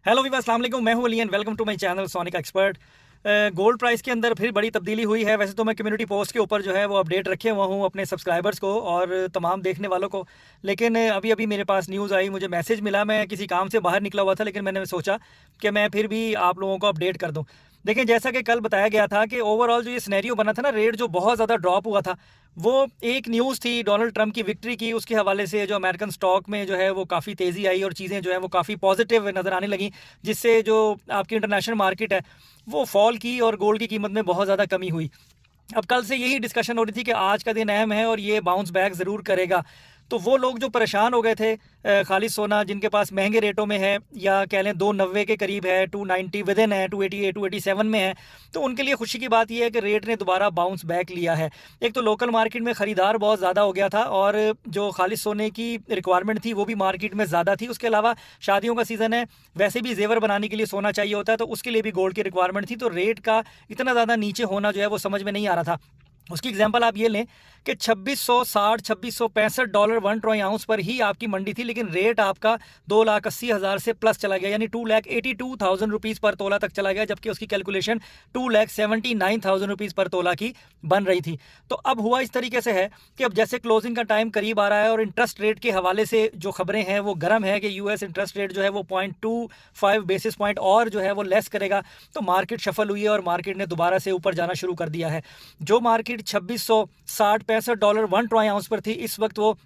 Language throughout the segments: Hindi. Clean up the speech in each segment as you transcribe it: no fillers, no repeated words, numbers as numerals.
हेलो वीवर, अस्सलाम वालेकुम। मैं हूं Ali and welcome to my channel Sonic Expert. Gold price के अंदर फिर बड़ी तब्दीली हुई है। वैसे तो मैं कम्युनिटी पोस्ट के ऊपर जो है वो अपडेट रखे हुआ हूं अपने सब्सक्राइबर्स को और तमाम देखने वालों को, लेकिन अभी अभी मेरे पास न्यूज़ आई, मुझे मैसेज मिला। मैं किसी काम से बाहर निकला हुआ था, लेकिन मैंने सोचा कि मैं फिर भी आप लोगों को अपडेट कर दूं। देखें, जैसा कि कल बताया गया था कि ओवरऑल जो ये सिनेरियो बना था ना, रेट जो बहुत ज़्यादा ड्रॉप हुआ था, वो एक न्यूज़ थी डोनाल्ड ट्रंप की विक्ट्री की, उसके हवाले से जो अमेरिकन स्टॉक में जो है वो काफ़ी तेज़ी आई और चीज़ें जो है वो काफ़ी पॉजिटिव नज़र आने लगी, जिससे जो आपकी इंटरनेशनल मार्केट है वो फॉल की और गोल्ड की कीमत में बहुत ज़्यादा कमी हुई। अब कल से यही डिस्कशन हो रही थी कि आज का दिन अहम है और ये बाउंस बैक ज़रूर करेगा। तो वो लोग जो परेशान हो गए थे, खालिद सोना जिनके पास महंगे रेटों में है, या कह लें 290 के करीब है, 290 विद इन है, 288 287 में है, तो उनके लिए खुशी की बात यह है कि रेट ने दोबारा बाउंस बैक लिया है। एक तो लोकल मार्केट में ख़रीदार बहुत ज़्यादा हो गया था और जो खालिद सोने की रिक्वायरमेंट थी वो भी मार्केट में ज़्यादा थी। उसके अलावा शादियों का सीज़न है, वैसे भी जेवर बनाने के लिए सोना चाहिए होता है, तो उसके लिए भी गोल्ड की रिक्वायरमेंट थी। तो रेट का इतना ज़्यादा नीचे होना जो है वो समझ में नहीं आ रहा था। उसकी एग्जांपल आप ये लें कि 2660 $2665 1 ट्रोय आउंस पर ही आपकी मंडी थी, लेकिन रेट आपका 2,80,000 से प्लस चला गया, यानी 2,82,000 रुपीज़ पर तोला तक चला गया, जबकि उसकी कैलकुलेशन 2,79,000 रुपीज़ पर तोला की बन रही थी। तो अब हुआ इस तरीके से है कि अब जैसे क्लोजिंग का टाइम करीब आ रहा है और इंटरेस्ट रेट के हवाले से जो खबरें हैं वो गर्म है कि यूएस इंटरेस्ट रेट जो है वो 0.25 बेसिस पॉइंट और जो है वो लेस करेगा, तो मार्केट शफल हुई है और मार्केट ने दोबारा से ऊपर जाना शुरू कर दिया है। जो मार्केट $2660-65 1 ट्रोय आउंस पर थी, इस वक्त वो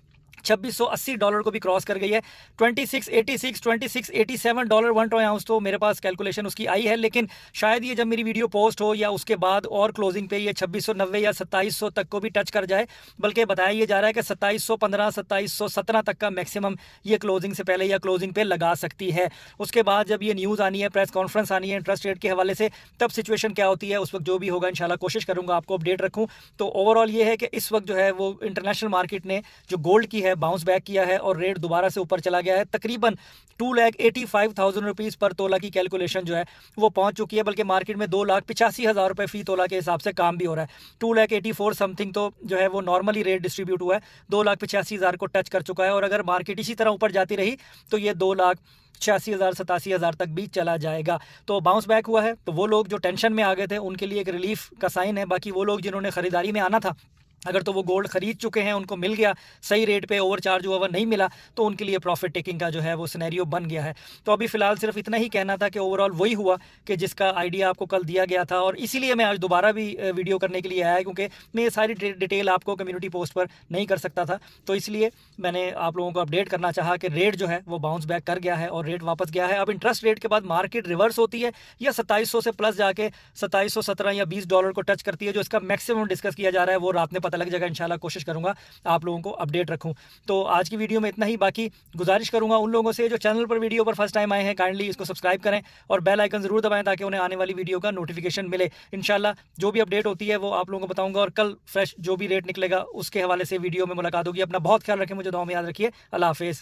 $2680 को भी क्रॉस कर गई है। 2686 $2687 1 ट्रोय आउंस तो मेरे पास कैलकुलेशन उसकी आई है, लेकिन शायद ये जब मेरी वीडियो पोस्ट हो या उसके बाद और क्लोजिंग पे ये 2690 या 2700 तक को भी टच कर जाए। बल्कि बताया ये जा रहा है कि 2715 2717 तक का मैक्सिमम ये क्लोजिंग से पहले या क्लोजिंग पे लगा सकती है। उसके बाद जब ये न्यूज़ आनी है, प्रेस कॉन्फ्रेंस आनी है इंटरेस्ट रेट के हवाले से, तब सिचुएशन क्या होती है उस वक्त जो भी होगा इंशाल्लाह कोशिश करूंगा आपको अपडेट रखूँ। तो ओवरऑल ये है कि इस वक्त जो है वो इंटरनेशनल मार्केट ने जो गोल्ड की है बाउंस बैक किया है और रेट दोबारा से ऊपर चला गया है। तकरीबन 2,85,000 रुपीज़ पर तोला की कैलकुलेशन जो है वो पहुंच चुकी है, बल्कि मार्केट में 2,85,000 रुपये फी तोला के हिसाब से काम भी हो रहा है। 2,84,000 समथिंग तो जो है वो नॉर्मली रेट डिस्ट्रीब्यूट हुआ है, 2,85,000 को टच कर चुका है। और अगर मार्केट इसी तरह ऊपर जाती रही तो ये 2,86,000 87,000 तक भी चला जाएगा। तो बाउंस बैक हुआ है। तो वो लोग जो टेंशन में आ गए थे उनके लिए एक रिलीफ का साइन है। बाकी वो लोग जिन्होंने ख़रीदारी में आना था, अगर तो वो गोल्ड खरीद चुके हैं, उनको मिल गया सही रेट पे, ओवर चार्ज हुआ नहीं मिला, तो उनके लिए प्रॉफिट टेकिंग का जो है वो सिनेरियो बन गया है। तो अभी फ़िलहाल सिर्फ इतना ही कहना था कि ओवरऑल वही हुआ कि जिसका आइडिया आपको कल दिया गया था, और इसीलिए मैं आज दोबारा भी वीडियो करने के लिए आया, क्योंकि मैं ये सारी डिटेल आपको कम्युनिटी पोस्ट पर नहीं कर सकता था। तो इसलिए मैंने आप लोगों को अपडेट करना चाहा कि रेट जो है वो बाउंस बैक कर गया है और रेट वापस गया है। अब इंटरेस्ट रेट के बाद मार्केट रिवर्स होती है या 2700 से प्लस जाके 2717 या $20 को टच करती है, जो इसका मैक्सिमम डिस्कस किया जा रहा है, वो रात में पता लग जाएगा। इंशाल्लाह कोशिश करूंगा आप लोगों को अपडेट रखूं। तो आज की वीडियो में इतना ही। बाकी गुजारिश करूंगा उन लोगों से जो चैनल पर वीडियो पर फर्स्ट टाइम आए हैं, काइंडली इसको सब्सक्राइब करें और बेल आइकन जरूर दबाएं ताकि उन्हें आने वाली वीडियो का नोटिफिकेशन मिले। इंशाल्लाह जो भी अपडेट होती है वो आप लोगों को बताऊंगा, और कल फ्रेश जो भी रेट निकलेगा उसके हवाले से वीडियो में मुलाकात होगी। अपना बहुत ख्याल रखें, मुझे दुआ में याद रखिए। अल्लाह हाफिज़।